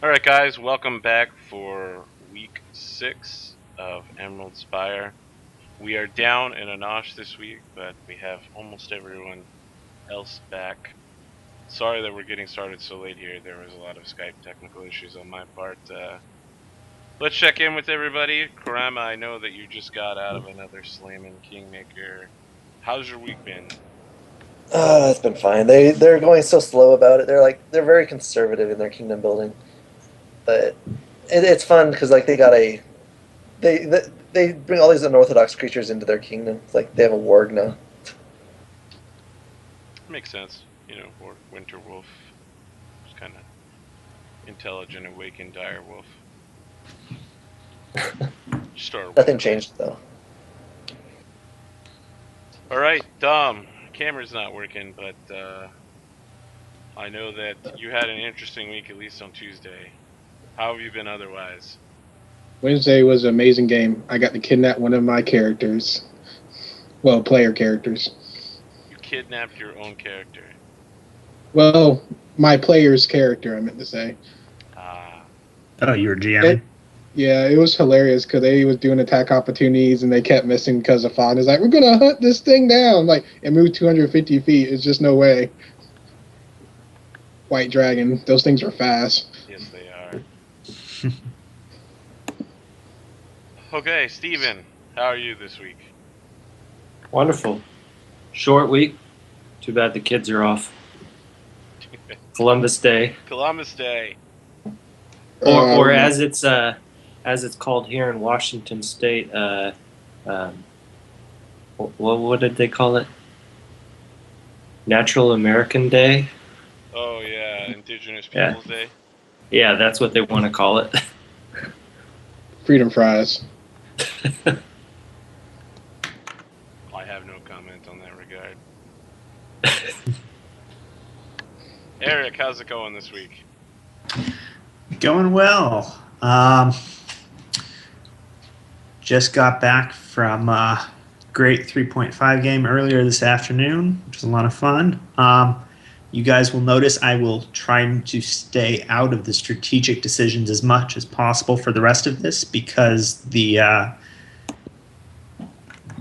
Alright guys, welcome back for week 6 of Emerald Spire. We are down in Anosh this week, but we have almost everyone else back. Sorry that we're getting started so late here. There was a lot of Skype technical issues on my part. Let's check in with everybody. Karama, I know that you just got out of another Slamming Kingmaker. How's your week been? It's been fine. They're going so slow about it. They're very conservative in their kingdom building, but it's fun because they bring all these unorthodox creatures into their kingdom. It's like they have a warg now. Makes sense. Or Winter Wolf. Just kind of intelligent, awakened dire wolf. Nothing changed though. Alright, Dom. Camera's not working, but I know that you had an interesting week, at least on Tuesday. How have you been otherwise? Wednesday was an amazing game. I got to kidnap one of my characters. Well, player characters. You kidnapped your own character. Well, my player's character, I meant to say. Oh, you were GMing? Yeah, it was hilarious because they was doing attack opportunities and they kept missing because of fog. It's like, we're going to hunt this thing down. Like, it moved 250 feet. It's just no way. White Dragon. Those things are fast. Yes, they are. Okay, Steven, how are you this week? Wonderful. Short week. Too bad the kids are off. Columbus Day. Columbus Day. Or as it's called here in Washington State, what did they call it? Natural American Day? Oh yeah, Indigenous Peoples Day. Yeah, that's what they want to call it. Freedom fries. I have no comment on that regard. Eric, how's it going this week? Going well. Just got back from a great 3.5 game earlier this afternoon, which was a lot of fun. You guys will notice I will try to stay out of the strategic decisions as much as possible for the rest of this because the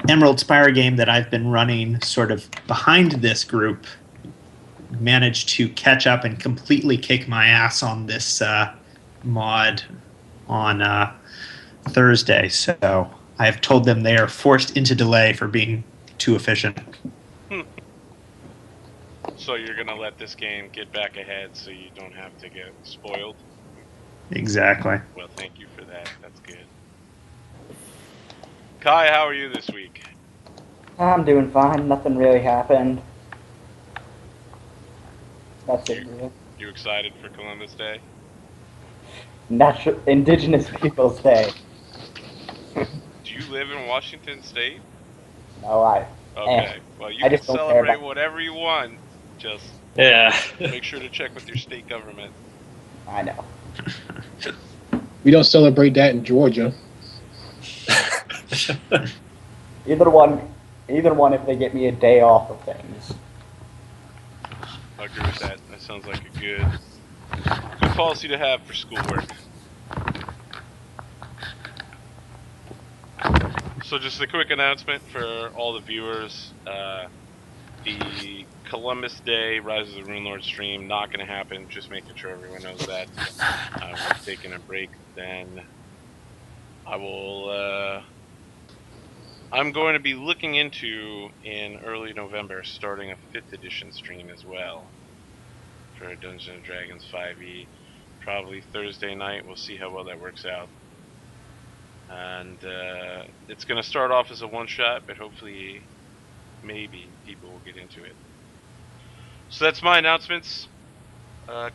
Emerald Spire game that I've been running sort of behind this group managed to catch up and completely kick my ass on this mod on Thursday. So I have told them they are forced into delay for being too efficient. So you're going to let this game get back ahead so you don't have to get spoiled? Exactly. Well, thank you for that. That's good. Kai, how are you this week? I'm doing fine. Nothing really happened. That's it. You excited for Columbus Day? Indigenous Peoples Day. Do you live in Washington State? No, Okay. Well, you I can just don't care celebrate about- whatever you want. Just make sure to check with your state government. I know. We don't celebrate that in Georgia. Either one if they get me a day off of things. I agree with that. That sounds like a good policy to have for schoolwork. So just a quick announcement for all the viewers. The Columbus Day Rise of the Rune Lord stream, not going to happen. Just making sure everyone knows that. We're taking a break. Then I will... I'm going to be looking into, in early November, starting a 5th edition stream as well for Dungeons & Dragons 5e. Probably Thursday night. We'll see how well that works out. And it's going to start off as a one-shot, but hopefully, maybe, people will get into it. So that's my announcements.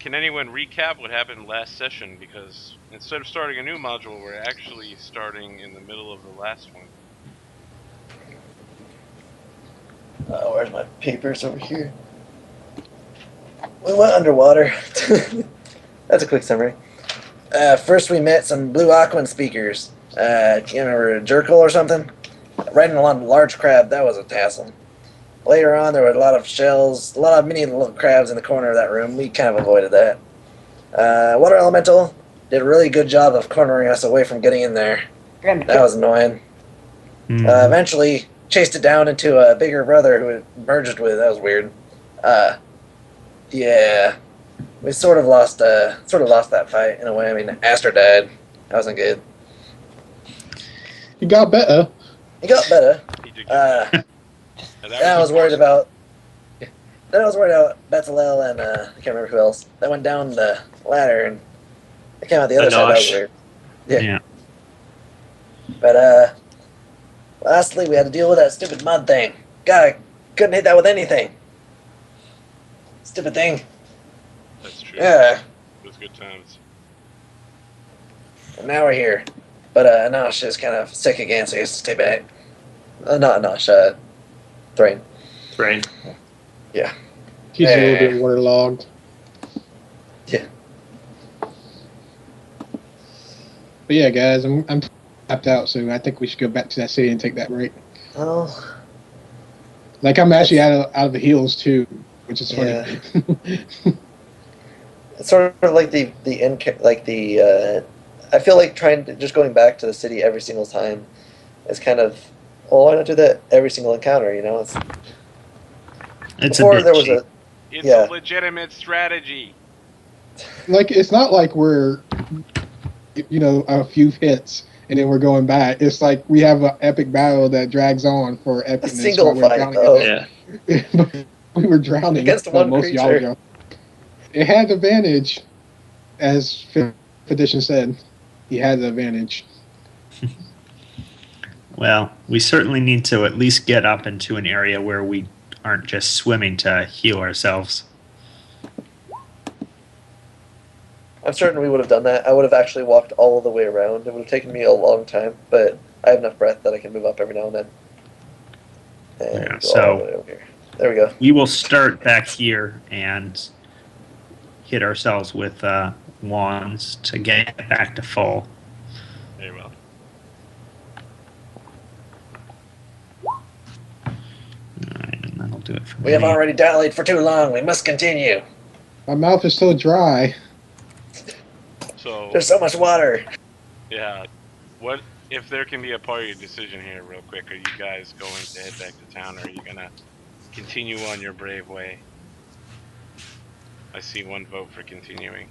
Can anyone recap what happened last session? Because instead of starting a new module, we're actually starting in the middle of the last one. Where's my papers over here? We went underwater. That's a quick summary. First, we met some blue aquan speakers. You remember Jerkle or something? Riding along a large crab, that was a tassel. Later on, there were a lot of shells, a lot of mini little crabs in the corner of that room. We kind of avoided that. Water Elemental did a really good job of cornering us away from getting in there. And That was annoying. Eventually chased it down into a bigger brother who it merged with. That was weird. Yeah, we sort of lost that fight in a way. I mean, Aster died. That wasn't good. You got better. He got better. He did get Then I was worried about Bezalel and I can't remember who else. That went down the ladder and they came out the other side. That was Anosh. weird. Yeah. But lastly, we had to deal with that stupid mud thing. God, I couldn't hit that with anything. Stupid thing. That's true. Yeah. It was good times. And now we're here. But Anosh is kind of sick again, so he has to stay back. Not Anosh, Thrain. Rain. Yeah. He's a little bit waterlogged. Yeah. But yeah, guys, I'm tapped out, so I think we should go back to that city and take that break. Oh. Like I'm actually out of the heels too, which is funny. Yeah. It's sort of like I feel like just going back to the city every single time is kind of, well, why not do that every single encounter? You know, It's before a bit there was cheap. It's Yeah. a legitimate strategy. Like it's not like we're, a few hits and then we're going back. It's like we have an epic battle that drags on for epicness. a single while we're fight drowning though. Yeah. We were drowning Against while one most of y'all were creature. drowning. It had the advantage, as Fifth Edition said. He had the advantage. Well, we certainly need to at least get up into an area where we aren't just swimming to heal ourselves. I'm certain we would have done that. I would have actually walked all the way around. It would have taken me a long time, but I have enough breath that I can move up every now and then. And Yeah, go all so- the way over here. There we go. We will start back here and hit ourselves with wands to get back to full. Very well. Alright, and that'll do it for We have me. already dallied for too long. We must continue. My mouth is so dry. So, There's so much water. yeah. What if there can be a part of your decision here, real quick? Are you guys going to head back to town, or are you gonna continue on your brave way? I see one vote for continuing.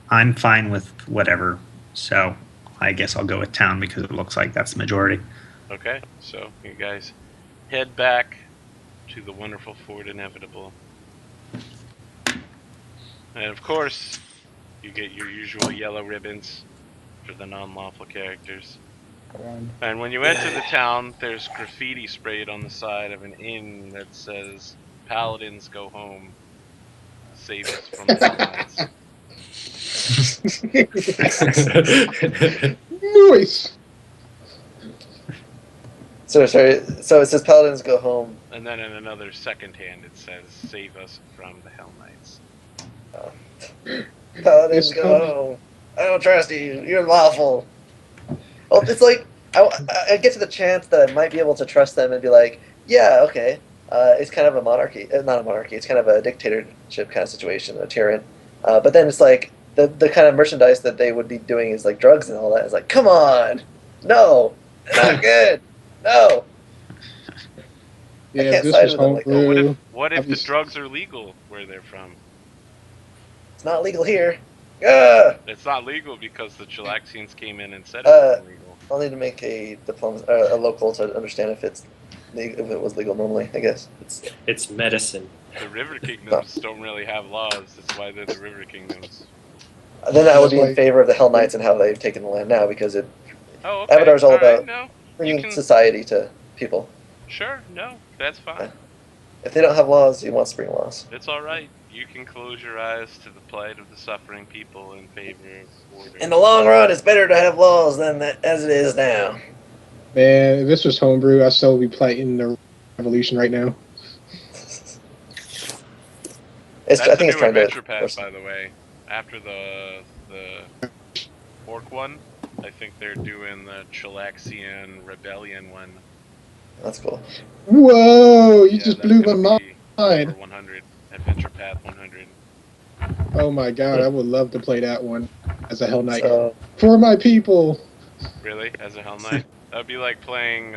I'm fine with whatever, so I guess I'll go with town because it looks like that's the majority. Okay, so you guys head back to the wonderful Fort Inevitable. And of course, you get your usual yellow ribbons for the non-lawful characters. And when you enter the town, there's graffiti sprayed on the side of an inn that says, "Paladins go home. Save us from the Hellknights." Nice. So it says Paladins go home. And then in another second hand, it says, "Save us from the Hellknights." Paladins It's go coming. home. I don't trust you. You're lawful. Well, it's like I get to the chance that I might be able to trust them and be like, yeah, okay. It's kind of a monarchy, not a monarchy. It's kind of a dictatorship kind of situation, a tyrant. But then it's like the kind of merchandise that they would be doing is like drugs and all that. It's like, come on, no, they're not good. No. Yeah, can't this side was with them like that. homebrew. What if the Obviously. drugs are legal where they're from? It's not legal here. Ugh! It's not legal because the Chilaxians came in and said it Uh, was illegal. I'll need to make a local to understand if it was legal normally. I guess. It's medicine. The River Kingdoms don't really have laws. That's why they're the River Kingdoms. Then I would be in Like- favor of the Hell Knights and how they've taken the land now because it Oh, okay. Avatar's all right, about- No, bringing can- society to people. sure, no, that's fine. If they don't have laws, he wants to bring laws. It's all right. You can close your eyes to the plight of the suffering people in favor of order. In the long run, it's better to have laws than as it is now. Man, if this was homebrew, I'd still be playing the revolution right now. I That's think the it's new trying to. adventure pass, by the way. after the orc one, I think they're doing the Chilaxian Rebellion one. That's cool. Whoa! You Yeah, just that's blew gonna my be mind. over 100. Adventure Path 100. Oh my god, I would love to play that one as a Hell Knight. So For my people! Really? As a Hell Knight? That would be like playing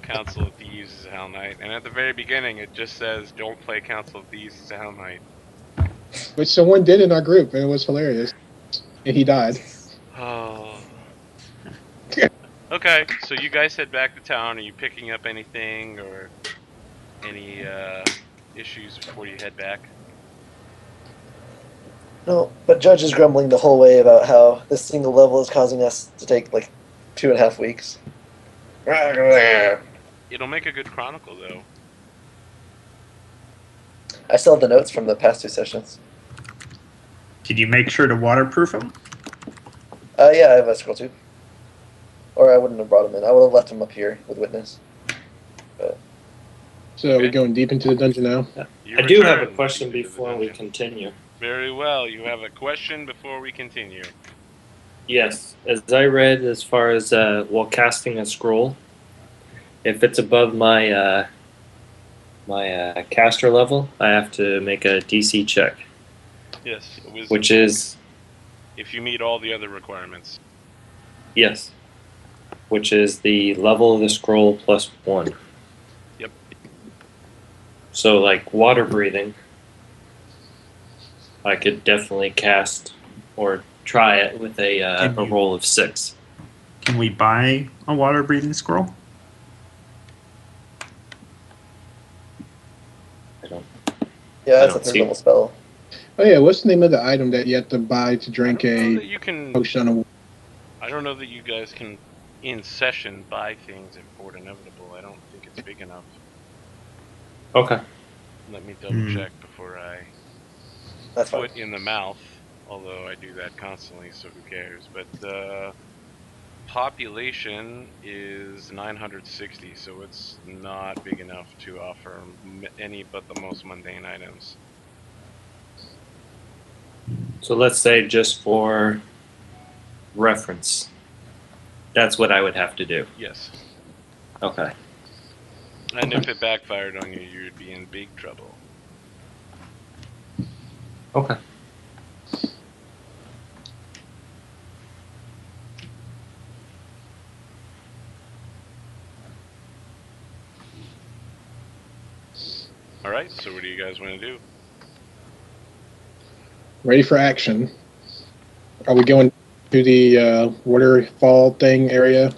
Council of Thieves as a Hell Knight. And at the very beginning, it just says, don't play Council of Thieves as a Hell Knight. Which someone did in our group, and it was hilarious. And he died. Oh. Okay, so you guys head back to town. Are you picking up anything or any issues before you head back? no, but Judge is grumbling the whole way about how this single level is causing us to take like 2.5 weeks. It'll make a good chronicle, though. I still have the notes from the past 2 sessions. Did you make sure to waterproof them? Yeah, I have a scroll tube. Or I wouldn't have brought him in. I would have left him up here with witness. So are we going deep into the dungeon now? You I do have a return question to the before we dungeon. continue. Very well. You have a question before we continue. Yes, as I read, as far as while casting a scroll, if it's above my my caster level, I have to make a DC check, Yes, a wisdom which check. is If you meet all the other requirements. yes, which is the level of the scroll plus 1. Yep. So, like water breathing, I could definitely cast or try it with a roll of 6. Can we buy a water breathing scroll? Yeah, that's don't a 3rd see- level spell. Oh yeah, what's the name of the item that you have to buy to I drink don't know a that you can. potion of I don't know that you guys can, in session, buy things at Fort Inevitable. I don't think it's big enough. Okay. Let me double check before I That's fine. foot in the mouth. Although I do that constantly, so who cares? But the population is 960, so it's not big enough to offer any but the most mundane items. So let's say just for reference, that's what I would have to do. Yes. Okay. And if it backfired on you, you'd be in big trouble. Okay. Alright, so what do you guys want to do? ready for action. Are we going to the waterfall thing area?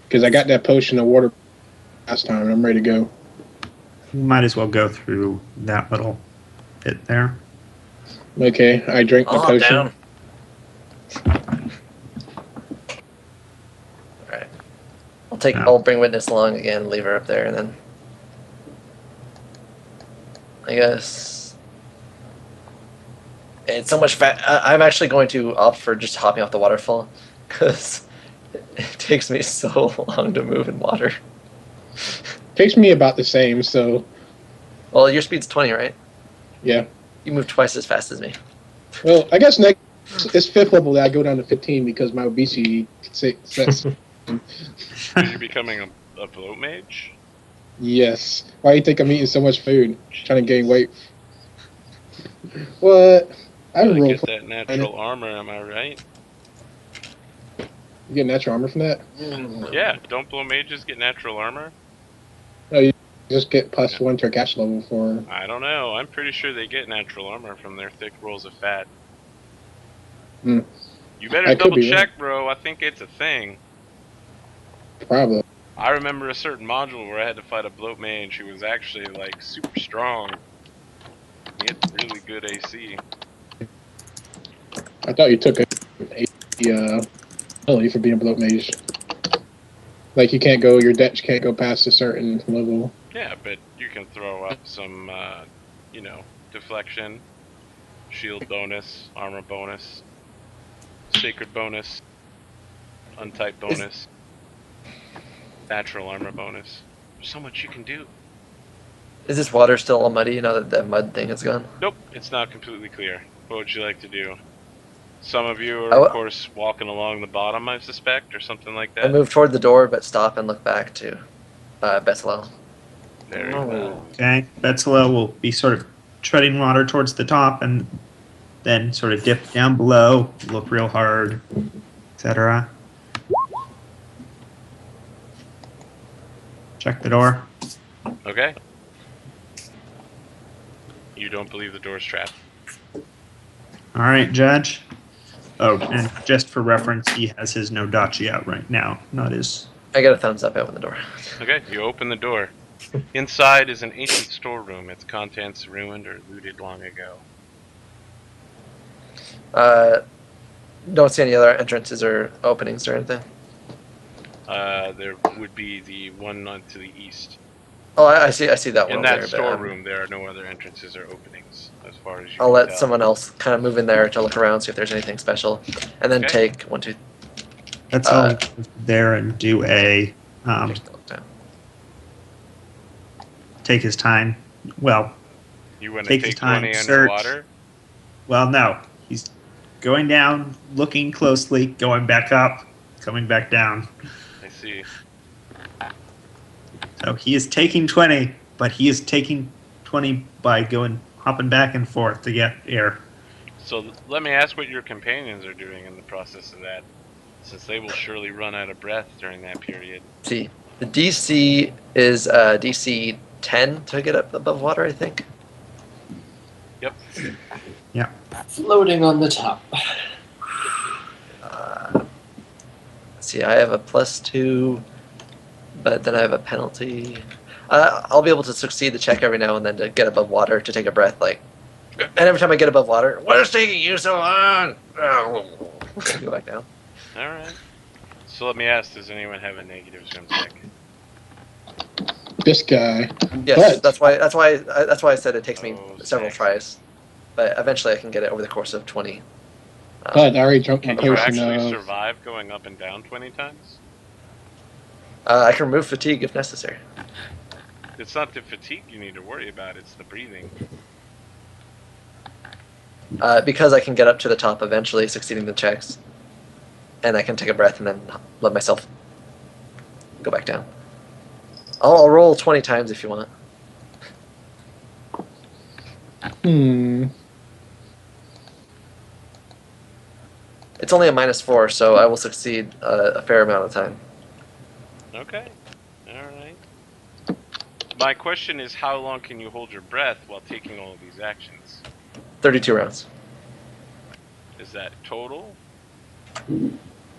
Because I got that potion of water last time, and I'm ready to go. We might as well go through that little bit there. Okay, I drank the Oh, potion. down. Alright. I'll bring witness along again, leave her up there, and then I guess it's so much I'm actually going to opt for just hopping off the waterfall because it takes me so long to move in water. Takes me about the same, so Well, your speed's 20, right? yeah. You move twice as fast as me. Well, I guess next it's 5th level that I go down to 15 because my obesity sets. You're becoming a bloat mage? Yes. Why do you think I'm eating so much food? Trying to gain weight. What? I Gotta roll get that natural armor, am I right? You get natural armor from that? Yeah, don't blow mages get natural armor? No, you just get +1 to your cash level for. I don't know. I'm pretty sure they get natural armor from their thick rolls of fat. Hmm. You better I could double be check, bro. I think it's a thing. Probably. I remember a certain module where I had to fight a bloat mage who was actually like super strong. He had really good AC. I thought you took a penalty for being a bloat mage. Like your dex can't go past a certain level. Yeah, but you can throw up some, deflection, shield bonus, armor bonus, sacred bonus, untyped bonus, natural armor bonus. There's so much you can do. Is this water still all muddy now that that mud thing is gone? Nope, it's now completely clear. What would you like to do? Some of you are, Oh. of course, walking along the bottom, I suspect, or something like I that. move toward the door, but stop and look back to Betzalel. Very well. Okay, Betzalel will be sort of treading water towards the top and then sort of dip down below, look real hard, etc. Check the door. Okay. You don't believe the door's trapped? All right, Judge. Oh, and just for reference, he has his Nodachi out right now, not his. I get a thumbs up. I open the door. Okay, you open the door. Inside is an ancient storeroom. Its contents ruined or looted long ago. Don't see any other entrances or openings or anything. There would be the one on to the east. Oh, I see that one In over that there. storeroom, there are no other entrances or openings, as far as you I'll can let tell. someone else kind of move in there to look around, see if there's anything special, and then Okay. take 1, 2. Let's all there and do a take his time. Well, You want to take his take time, 20 search. underwater? Well, no, he's going down, looking closely, going back up, coming back down. I see. So he is taking 20, but he is taking 20 by hopping back and forth to get air. So let me ask what your companions are doing in the process of that, since they will surely run out of breath during that period. See, the DC is DC 10 to get up above water, I think. Yep. Yeah. Floating on the top. See, I have a +2, but then I have a penalty. I'll be able to succeed the check every now and then to get above water, to take a breath, like. And every time I get above water, what is taking you so long? Go back down. All right. So let me ask: does anyone have a negative swim check? This guy. Yes, But- that's why I said it takes me Oh, several thanks. tries, but eventually I can get it over the course of 20. But I already jumped my Can you potion actually of. survive going up and down 20 times? I can remove fatigue if necessary. It's not the fatigue you need to worry about; it's the breathing. Because I can get up to the top eventually, succeeding the checks, and I can take a breath and then let myself go back down. I'll roll 20 times if you want. It's only a -4, so I will succeed a fair amount of time. Okay. All right. My question is, how long can you hold your breath while taking all of these actions? 32 rounds. Is that total?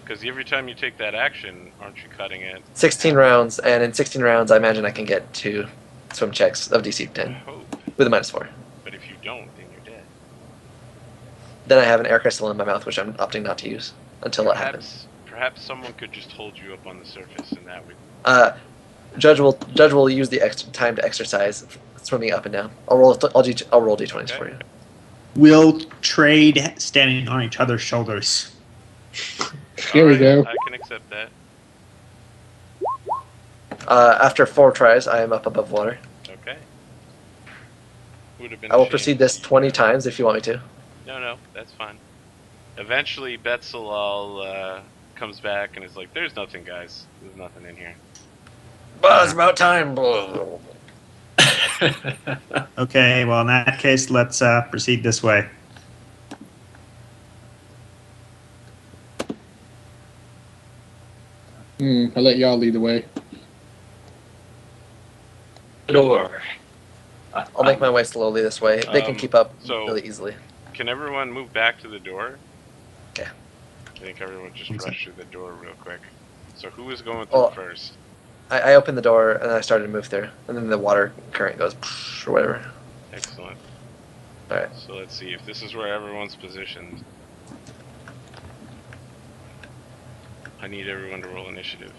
Because every time you take that action, aren't you cutting it? 16 rounds, and in 16 rounds, I imagine I can get 2 swim checks of DC I 10 hope. with a -4. But if you don't, then you're dead. Then I have an air crystal in my mouth, which I'm opting not to use until it happens. Perhaps someone could just hold you up on the surface, and that would. Judge will use the extra time to exercise swimming up and down. I'll roll d20s for you. We'll trade standing on each other's shoulders. Here we Alright, go. I can accept that. After 4 tries, I am up above water. Okay. Would have been. I will a shame proceed to this see 20 that. times if you want me to. No, that's fine. Eventually, Betzalel comes back and is like, "There's nothing, guys. There's nothing in here." Well, it's about time. Okay, well, in that case, let's proceed this way. I'll let y'all lead the way. Door. I'll make my way slowly this way. They can keep up so- really easily. Can everyone move back to the door? Okay. I think everyone just One sec. rushed through the door real quick. So who is going through Oh. first? I opened the door and I started to move through, and then the water current goes or whatever. Excellent. All right. So let's see if this is where everyone's positioned. I need everyone to roll initiative.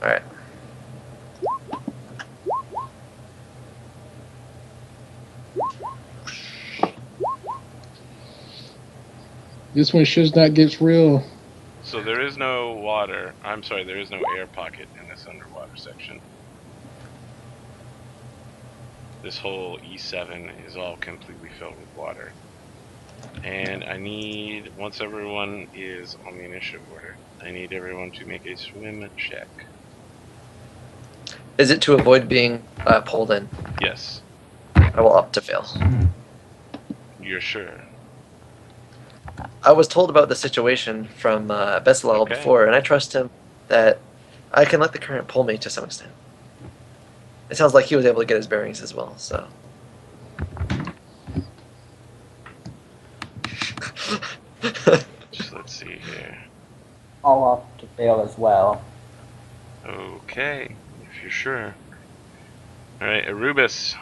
All right. This one should not get real. So there is no water. I'm sorry, there is no air pocket in this underwater section. This whole E7 is all completely filled with water. And I need, once everyone is on the initiative order, I need everyone to make a swim check. Is it to avoid being pulled in? Yes, I will opt to fail. you're sure. I was told about the situation from Bessalel Okay. before, and I trust him that I can let the current pull me to some extent. It sounds like he was able to get his bearings as well, so. Just let's see here. I'll opt to fail as well. Okay, if you're sure. Alright, Arubis,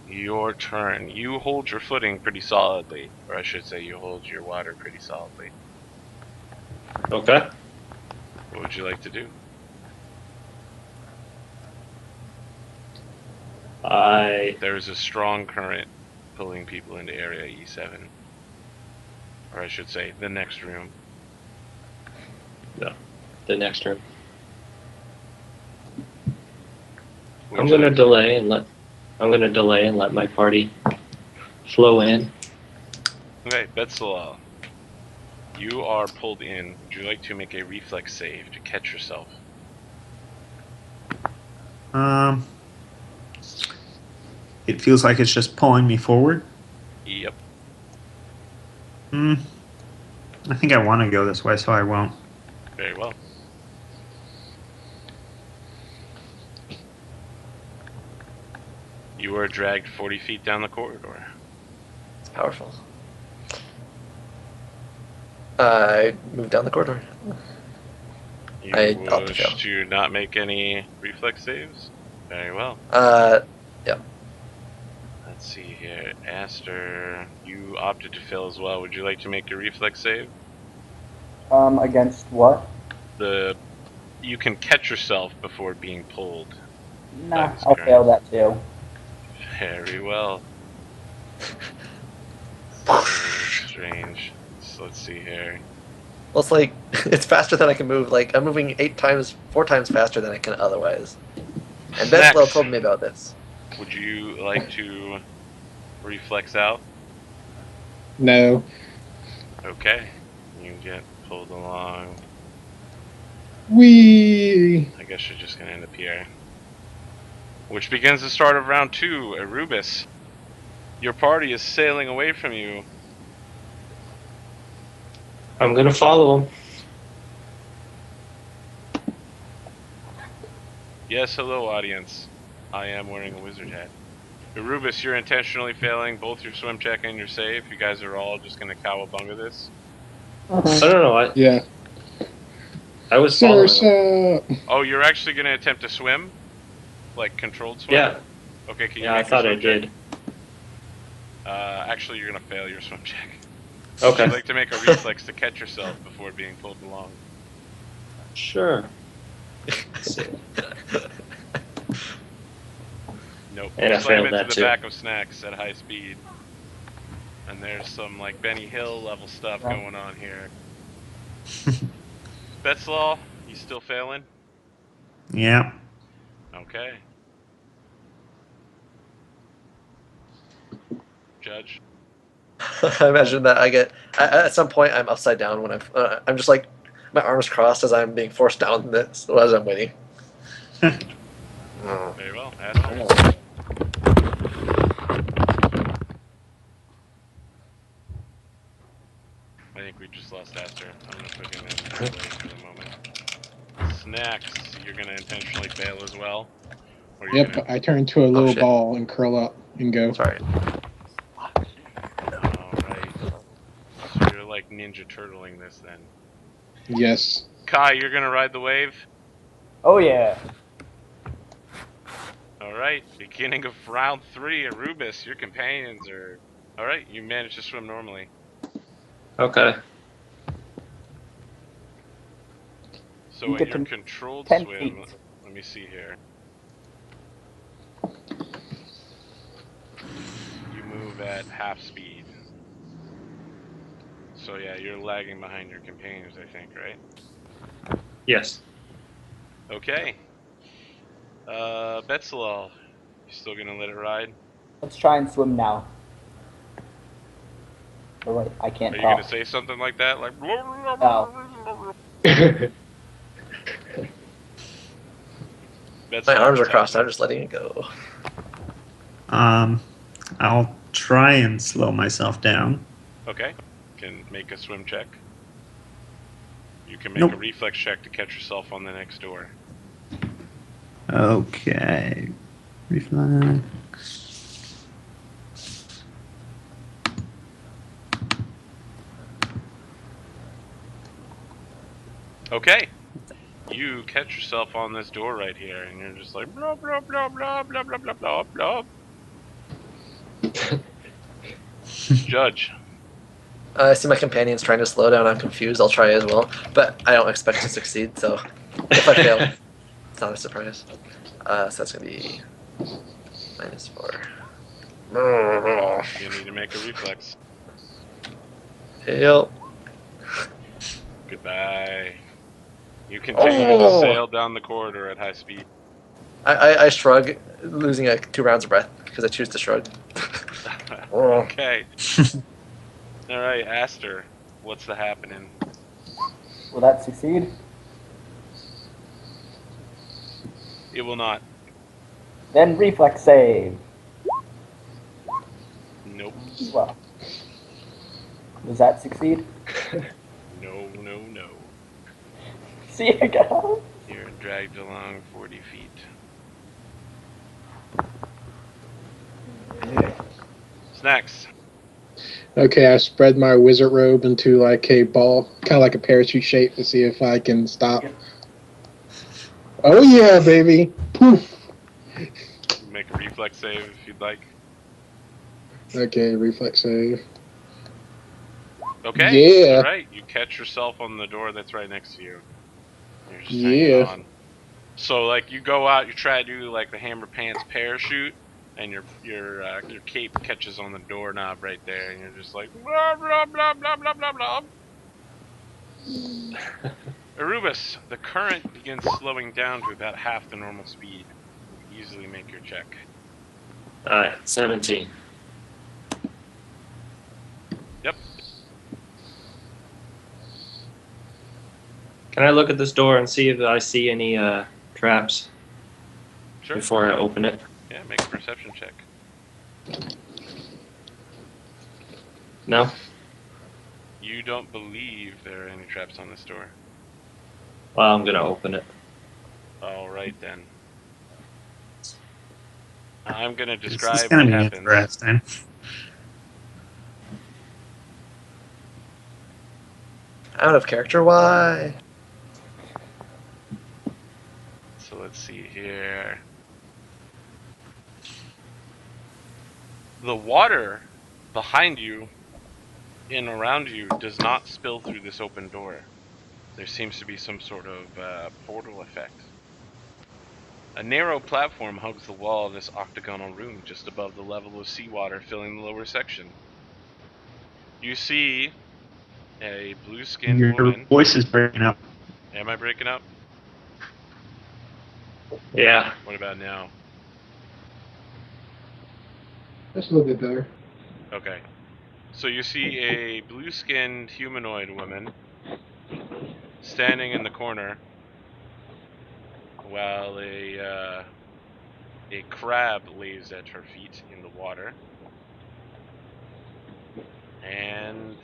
your turn. You hold your footing pretty solidly, or I should say you hold your water pretty solidly. Okay. What would you like to do? There's a strong current pulling people into area E7. Or I should say, the next room. The next turn. What I'm would you gonna like to do? delay and let my party flow in. Okay, Betsalal. You are pulled in. Would you like to make a reflex save to catch yourself? It feels like it's just pulling me forward. Yep. I think I want to go this way, so I won't. Very well. You are dragged 40 feet down the corridor. It's powerful. I moved down the corridor. You I opt to fail. wish to not make any reflex saves? Very well. Yeah. Let's see here. Aster, you opted to fail as well. Would you like to make a reflex save? Against what? You can catch yourself before being pulled. Nah, That is I'll correct. fail that too. Very well. Very strange. So let's see here. Well, it's like, it's faster than I can move. Like, I'm moving 4 times faster than I can otherwise. And Snacks. Bessalel told me about this. Would you like to reflex out? No. Okay. You get pulled along. We. I guess you're just gonna end up here. Which begins the start of round 2, Arubis. Your party is sailing away from you. I'm gonna follow him. Yes, hello audience. I am wearing a wizard hat. Arubis, you're intentionally failing both your swim check and your save. You guys are all just gonna cowabunga this. I don't know. Yeah. I was following him. Sir. Oh, you're actually gonna attempt to swim? Like controlled swim? Yeah. Okay, can you Yeah, I make a thought I swim check? did. Actually, you're gonna fail your swim check. Okay. You'd like to make a reflex to catch yourself before being pulled along. Sure. Nope. And I Slam failed into that the too. back of Snacks at high speed. And there's some like Benny Hill level stuff Yeah. going on here. Betslaw, you still failing? Yeah. Okay. Judge. I imagine that at some point I'm upside down when I'm just like, my arms crossed as I'm being forced down this as I'm waiting. Very well. Aster. I think we just lost Aster. I'm gonna put him in delay for the moment. Snacks, you're gonna intentionally fail as well? Or you're Yep, I turn to a little shit. ball and curl up and go. Sorry. Alright. So you're like ninja turtling this then. Yes. Kai, you're gonna ride the wave? Oh yeah. Alright, beginning of round 3, Arubis, your companions are... Alright, you managed to swim normally. Okay. So You in get your to controlled 10 swim, feet. let me see here. You move at half speed. So yeah, you're lagging behind your companions, I think, right? Yes. Okay. Betsalal, you still gonna let it ride? Let's try and swim now. Or what? I can't Are you talk. gonna say something like that? Like. That's My not arms are what's crossed. I'm happening. just letting it go. I'll try and slow myself down. Okay. Can make a swim check. You can make Nope. a reflex check to catch yourself on the next door. Okay. Reflex. Okay. You catch yourself on this door right here, and you're just like blah blah blah blah blah blah blah blah blah. Judge. I see my companions trying to slow down. I'm confused. I'll try as well, but I don't expect to succeed. So if I fail, it's not a surprise. So that's gonna be -4. You need to make a reflex. Fail. Goodbye. You continue to sail down the corridor at high speed. I shrug, losing 2 rounds of breath because I choose to shrug. Okay. Alright, Aster. What's the happening? Will that succeed? It will not. Then reflex save. Nope. Well, does that succeed? No, no, no. See you guys. You're dragged along 40 feet. Snacks. Okay, I spread my wizard robe into like a ball, kind of like a parachute shape, to see if I can stop. Oh yeah, baby! Poof. Make a reflex save if you'd like. Okay, reflex save. Okay. Yeah. Alright, you catch yourself on the door that's right next to you. You're just hanging Yeah. on. So like you go out, you try to do like the hammer pants parachute, and your cape catches on the doorknob right there, and you're just like blah blah blah blah blah blah blah. Arubis, the current begins slowing down to about half the normal speed. You easily make your check. Alright, 17. Yep. Can I look at this door and see if I see any traps Sure. before I open it? Yeah, make a perception check. No? You don't believe there are any traps on this door. Well, I'm gonna open it. Alright then. I'm gonna This describe is gonna what be happens. interesting. Out of character. Why? So let's see here. The water behind you and around you does not spill through this open door. There seems to be some sort of portal effect. A narrow platform hugs the wall of this octagonal room just above the level of seawater filling the lower section. You see a blue-skinned Your woman. voice is breaking up. Am I breaking up? Yeah. What about now? That's a little bit better. Okay. So you see a blue-skinned humanoid woman standing in the corner while a crab lays at her feet in the water. And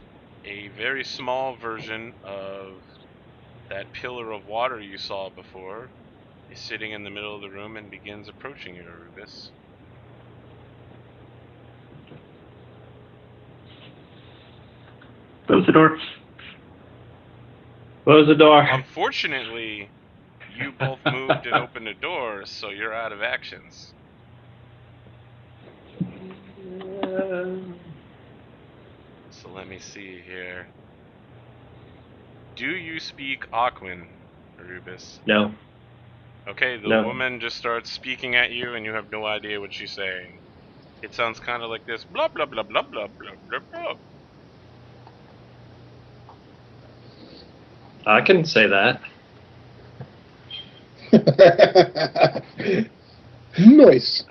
a very small version of that pillar of water you saw before is sitting in the middle of the room and begins approaching you, Arubis. Close the door. Close the door. Unfortunately, you both moved and opened the door, so you're out of actions. So let me see here. Do you speak Aquan, Arubis? No. Okay, the No. woman just starts speaking at you and you have no idea what she's saying. It sounds kind of like this, blah blah blah blah blah blah blah blah. I can say that. Nice.